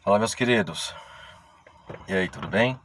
Fala, meus queridos. E aí, tudo bem?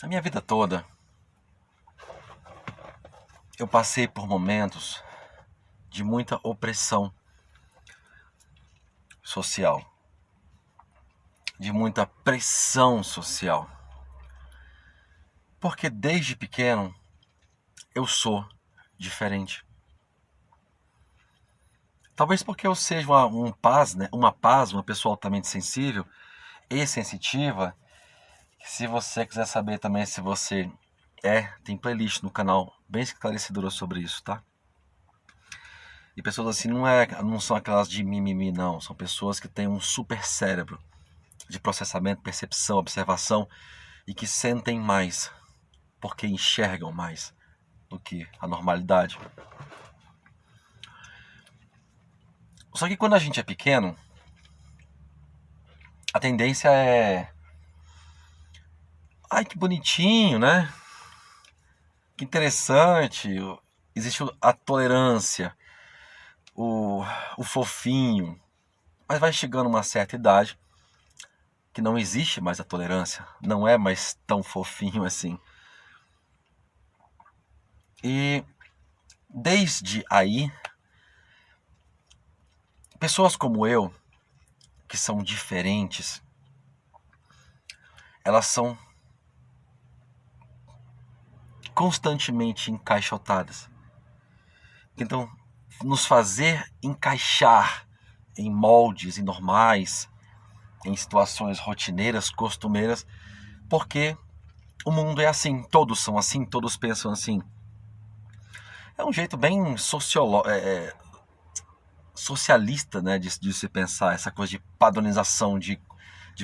A minha vida toda, eu passei por momentos de muita opressão social, de muita pressão social. Porque desde pequeno, eu sou diferente. Talvez porque eu seja uma pessoa altamente sensível e sensitiva. Se você quiser saber também se você tem playlist no canal bem esclarecedora sobre isso, tá? E pessoas assim não são aquelas de mimimi, não. São pessoas que têm um super cérebro de processamento, percepção, observação e que sentem mais, porque enxergam mais do que a normalidade. Só que quando a gente é pequeno, a tendência é... Ai, que bonitinho, né? Que interessante. Existe a tolerância, o fofinho. Mas vai chegando uma certa idade que não existe mais a tolerância. Não é mais tão fofinho assim. E desde aí, pessoas como eu, que são diferentes, elas são constantemente encaixotadas. Então, nos fazer encaixar em moldes e normais, em situações rotineiras, costumeiras, porque o mundo é assim, todos são assim, todos pensam assim. É um jeito bem socialista, né, de se pensar, essa coisa de padronização de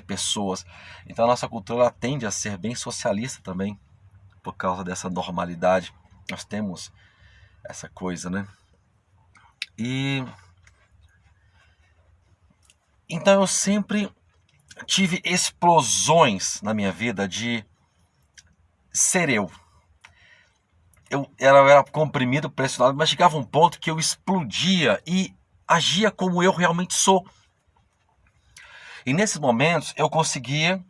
pessoas. Então a nossa cultura ela tende a ser bem socialista também, por causa dessa normalidade. Nós temos essa coisa, né? E então eu sempre tive explosões na minha vida de ser eu. Eu era comprimido, pressionado, mas chegava um ponto que eu explodia e agia como eu realmente sou. E nesses momentos eu conseguia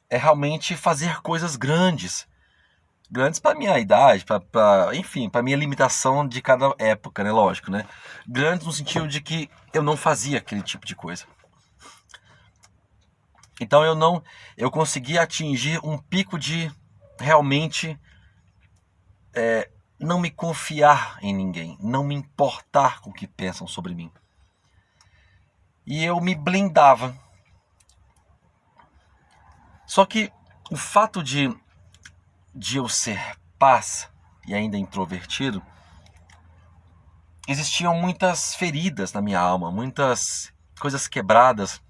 realmente fazer coisas grandes. Grandes para minha idade, enfim, para minha limitação de cada época, né? Lógico, né? Grandes no sentido de que eu não fazia aquele tipo de coisa. Então eu conseguia atingir um pico de realmente não me confiar em ninguém, não me importar com o que pensam sobre mim. E eu me blindava. Só que o fato de eu ser paz e ainda introvertido, existiam muitas feridas na minha alma, muitas coisas quebradas,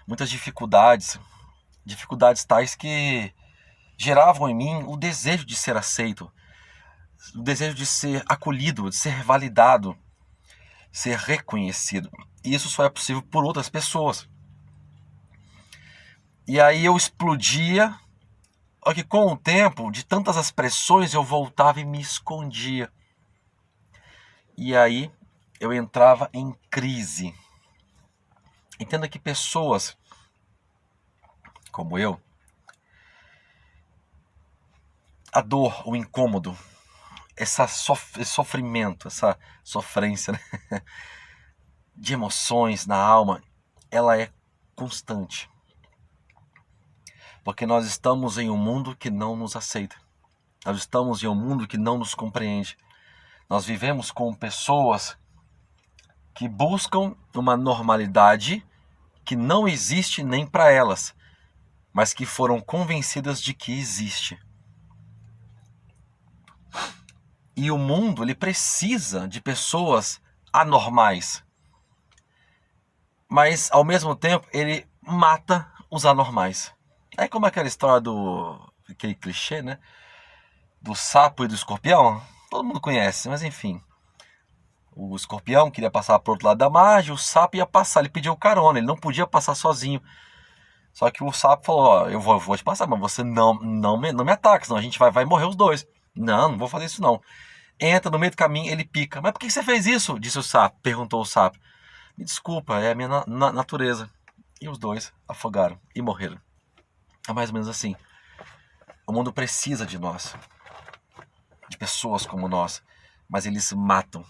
muitas dificuldades tais que geravam em mim o desejo de ser aceito, o desejo de ser acolhido, de ser validado, ser reconhecido. E isso só é possível por outras pessoas. E aí eu explodia, só que com o tempo, de tantas as pressões, eu voltava e me escondia. E aí eu entrava em crise. Entenda que pessoas como eu, a dor, o incômodo, esse sofrimento, essa sofrência, né? De emoções na alma, ela é constante. Porque nós estamos em um mundo que não nos aceita. Nós estamos em um mundo que não nos compreende. Nós vivemos com pessoas que buscam uma normalidade que não existe nem para elas, mas que foram convencidas de que existe. E o mundo ele precisa de pessoas anormais. Mas, ao mesmo tempo, ele mata os anormais. É como aquela história aquele clichê, né? Do sapo e do escorpião. Todo mundo conhece, mas enfim. O escorpião queria passar para o outro lado da margem, o sapo ia passar, ele pediu carona, ele não podia passar sozinho. Só que o sapo falou, ó, eu vou te passar, mas você não me ataca, senão a gente vai morrer os dois. Não vou fazer isso não. entra no meio do caminho, ele pica. Mas por que você fez isso? Disse o sapo, perguntou o sapo. Me desculpa, é a minha natureza. E os dois afogaram e morreram. É mais ou menos assim. O mundo precisa de nós, de pessoas como nós, mas eles matam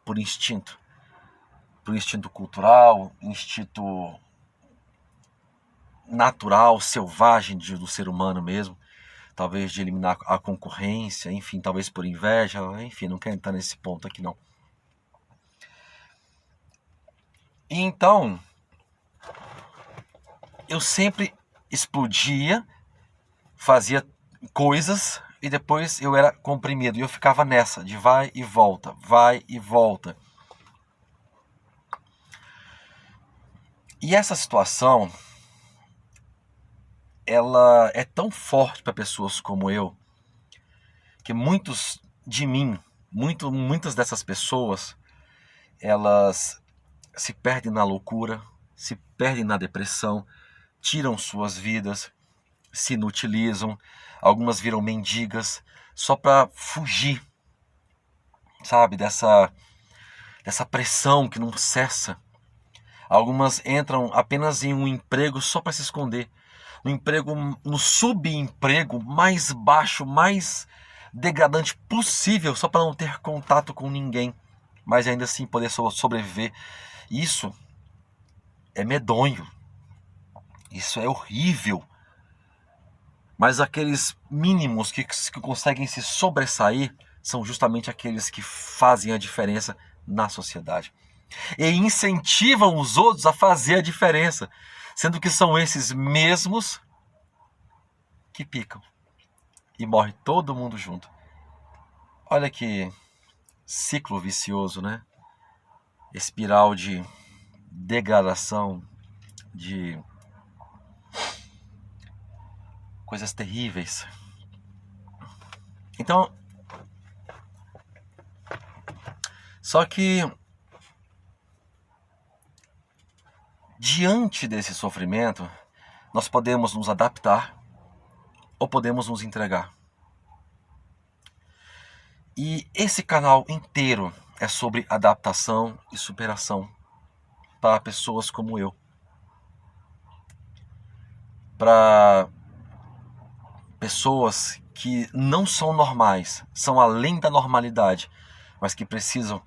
por instinto cultural, instinto natural, selvagem do ser humano mesmo, talvez de eliminar a concorrência, enfim, talvez por inveja, enfim, não quero entrar nesse ponto aqui não. E então, eu sempre explodia, fazia coisas e depois eu era comprimido. E eu ficava nessa, de vai e volta, vai e volta. E essa situação, ela é tão forte para pessoas como eu, que muitas dessas pessoas, elas se perdem na loucura, se perdem na depressão, tiram suas vidas, se inutilizam, algumas viram mendigas só para fugir, sabe, dessa pressão que não cessa. Algumas entram apenas em um emprego só para se esconder, no subemprego mais baixo, mais degradante possível, só para não ter contato com ninguém, mas ainda assim poder sobreviver. Isso é medonho, isso é horrível. Mas aqueles mínimos que conseguem se sobressair são justamente aqueles que fazem a diferença na sociedade. E incentivam os outros a fazer a diferença, sendo que são esses mesmos que picam. E morre todo mundo junto. Olha que ciclo vicioso, né? Espiral de degradação, de coisas terríveis. Então, só que diante desse sofrimento, nós podemos nos adaptar ou podemos nos entregar. E esse canal inteiro é sobre adaptação e superação para pessoas como eu. Para pessoas que não são normais, são além da normalidade, mas que precisam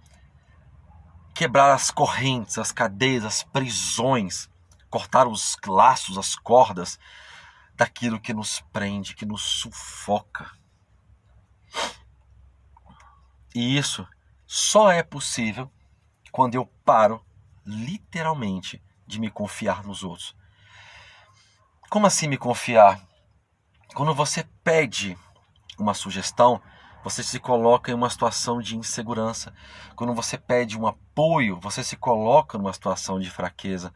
quebrar as correntes, as cadeias, as prisões, cortar os laços, as cordas daquilo que nos prende, que nos sufoca. E isso só é possível quando eu paro, literalmente, de me confiar nos outros. Como assim me confiar? Quando você pede uma sugestão, você se coloca em uma situação de insegurança. Quando você pede um apoio, você se coloca numa situação de fraqueza.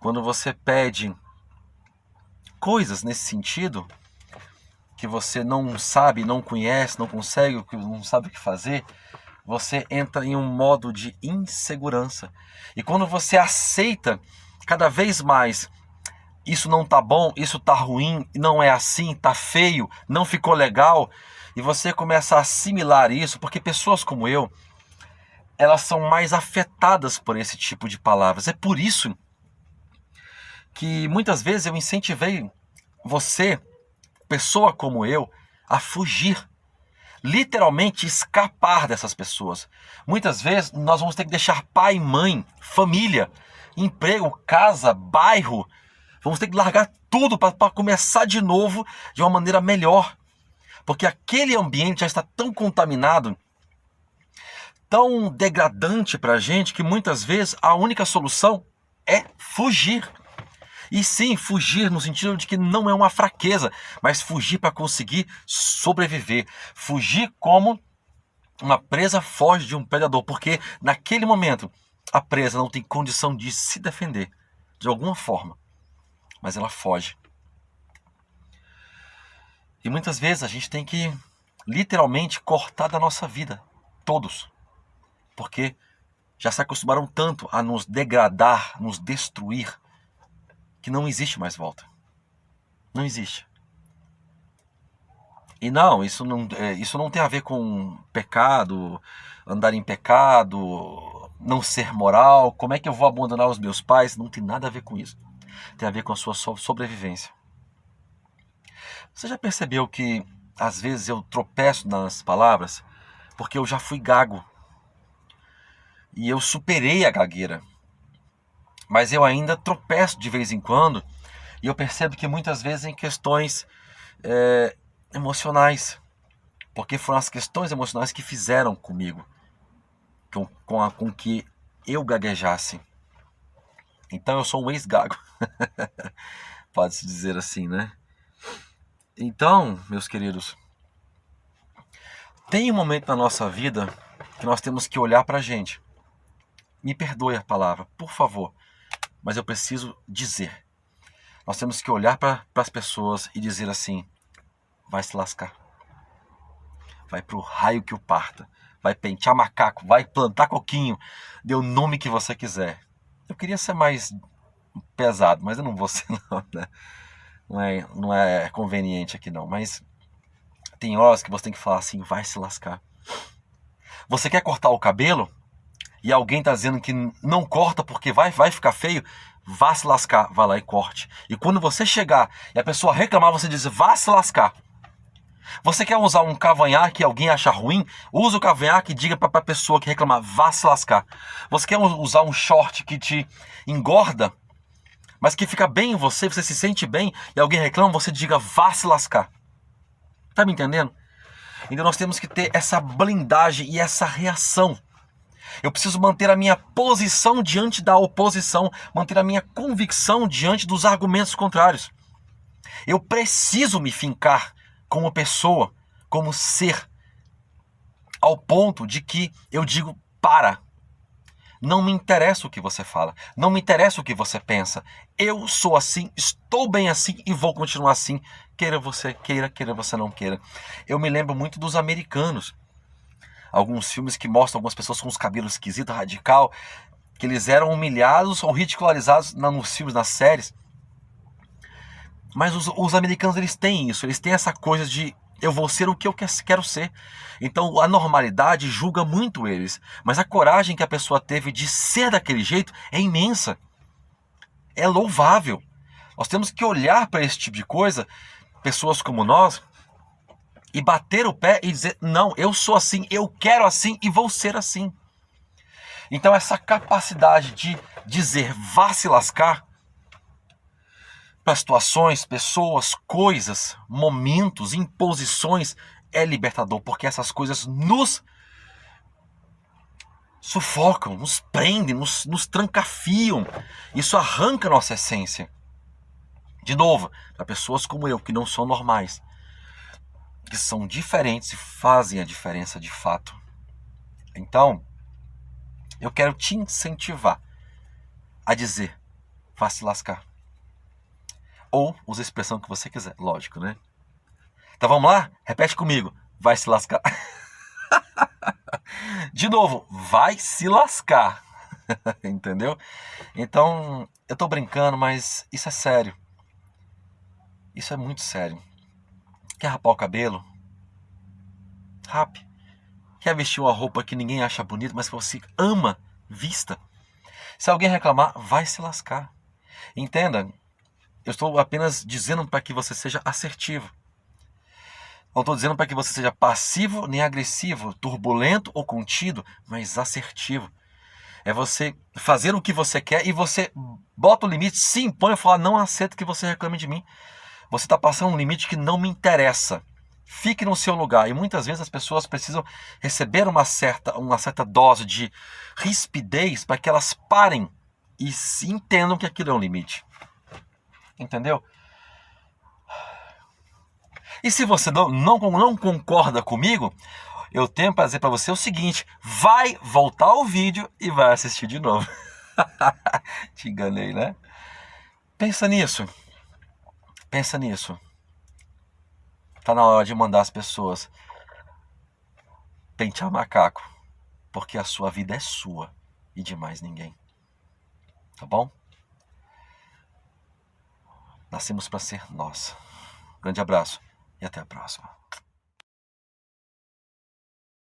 Quando você pede coisas nesse sentido, que você não sabe, não conhece, não consegue, não sabe o que fazer, você entra em um modo de insegurança. E quando você aceita cada vez mais, isso não tá bom, isso tá ruim, não é assim, tá feio, não ficou legal, e você começa a assimilar isso, porque pessoas como eu, elas são mais afetadas por esse tipo de palavras. É por isso que muitas vezes eu incentivei você, pessoa como eu, a fugir. Literalmente escapar dessas pessoas. Muitas vezes nós vamos ter que deixar pai, mãe, família, emprego, casa, bairro. Vamos ter que largar tudo para começar de novo de uma maneira melhor. Porque aquele ambiente já está tão contaminado, tão degradante para a gente, que muitas vezes a única solução é fugir. E sim, fugir no sentido de que não é uma fraqueza, mas fugir para conseguir sobreviver. Fugir como uma presa foge de um predador, porque naquele momento a presa não tem condição de se defender de alguma forma, mas ela foge. E muitas vezes a gente tem que literalmente cortar da nossa vida, todos, porque já se acostumaram tanto a nos degradar, nos destruir, que não existe mais volta. Não existe. E não, isso não tem a ver com pecado, andar em pecado, não ser moral. Como é que eu vou abandonar os meus pais? Não tem nada a ver com isso. Tem a ver com a sua sobrevivência. Você já percebeu que às vezes eu tropeço nas palavras porque eu já fui gago e eu superei a gagueira, mas eu ainda tropeço de vez em quando e eu percebo que muitas vezes em questões emocionais, porque foram as questões emocionais que fizeram comigo, com que eu gaguejasse. Então eu sou um ex-gago, pode-se dizer assim, né? Então, meus queridos, tem um momento na nossa vida que nós temos que olhar pra gente. Me perdoe a palavra, por favor, mas eu preciso dizer. Nós temos que olhar para as pessoas e dizer assim: vai se lascar. Vai pro raio que o parta. Vai pentear macaco, vai plantar coquinho. Dê o nome que você quiser. Eu queria ser mais pesado, mas eu não vou ser não, né? Não é conveniente aqui não, mas tem horas que você tem que falar assim: vai se lascar. Você quer cortar o cabelo e alguém tá dizendo que não corta porque vai ficar feio, vá se lascar, vá lá e corte. E quando você chegar e a pessoa reclamar, você diz: vá se lascar. Você quer usar um cavanhaque que alguém acha ruim? Usa o cavanhaque e diga para a pessoa que reclamar: vá se lascar. Você quer usar um short que te engorda, mas que fica bem em você, você se sente bem, e alguém reclama, você diga: vá se lascar. Tá me entendendo? Então nós temos que ter essa blindagem e essa reação. Eu preciso manter a minha posição diante da oposição, manter a minha convicção diante dos argumentos contrários. Eu preciso me fincar como pessoa, como ser, ao ponto de que eu digo: para. Não me interessa o que você fala, não me interessa o que você pensa. Eu sou assim, estou bem assim e vou continuar assim, queira você queira, queira você não queira. Eu me lembro muito dos americanos. Alguns filmes que mostram algumas pessoas com os cabelos esquisitos, radical, que eles eram humilhados ou ridicularizados nos filmes, nas séries. Mas os americanos, eles têm isso, eles têm essa coisa de: eu vou ser o que eu quero ser. Então a normalidade julga muito eles, mas a coragem que a pessoa teve de ser daquele jeito é imensa, é louvável. Nós temos que olhar para esse tipo de coisa, pessoas como nós, e bater o pé e dizer: não, eu sou assim, eu quero assim e vou ser assim. Então essa capacidade de dizer vá se lascar para situações, pessoas, coisas, momentos, imposições, é libertador, porque essas coisas nos sufocam, nos prendem, nos trancafiam. Isso arranca a nossa essência. De novo, para pessoas como eu, que não são normais, que são diferentes e fazem a diferença de fato. Então, eu quero te incentivar a dizer: vá se lascar. Ou use a expressão que você quiser, lógico, né? Então vamos lá? Repete comigo: vai se lascar. De novo, vai se lascar. Entendeu? Então, eu tô brincando, mas isso é sério. Isso é muito sério. Quer rapar o cabelo? Rape. Quer vestir uma roupa que ninguém acha bonita, mas que você ama? Vista. Se alguém reclamar, vai se lascar. Entenda, eu estou apenas dizendo para que você seja assertivo. Não estou dizendo para que você seja passivo nem agressivo, turbulento ou contido, mas assertivo. É você fazer o que você quer e você bota o limite, se impõe e fala: não aceito que você reclame de mim. Você está passando um limite que não me interessa. Fique no seu lugar. E muitas vezes as pessoas precisam receber uma certa dose de rispidez para que elas parem e se entendam que aquilo é um limite. Entendeu? E se você não concorda comigo, eu tenho para dizer para você o seguinte: vai voltar o vídeo e vai assistir de novo. Te enganei, né? Pensa nisso. Pensa nisso. Tá na hora de mandar as pessoas pentear macaco, porque a sua vida é sua e de mais ninguém. Tá bom? Nascemos para ser nós. Grande abraço e até a próxima.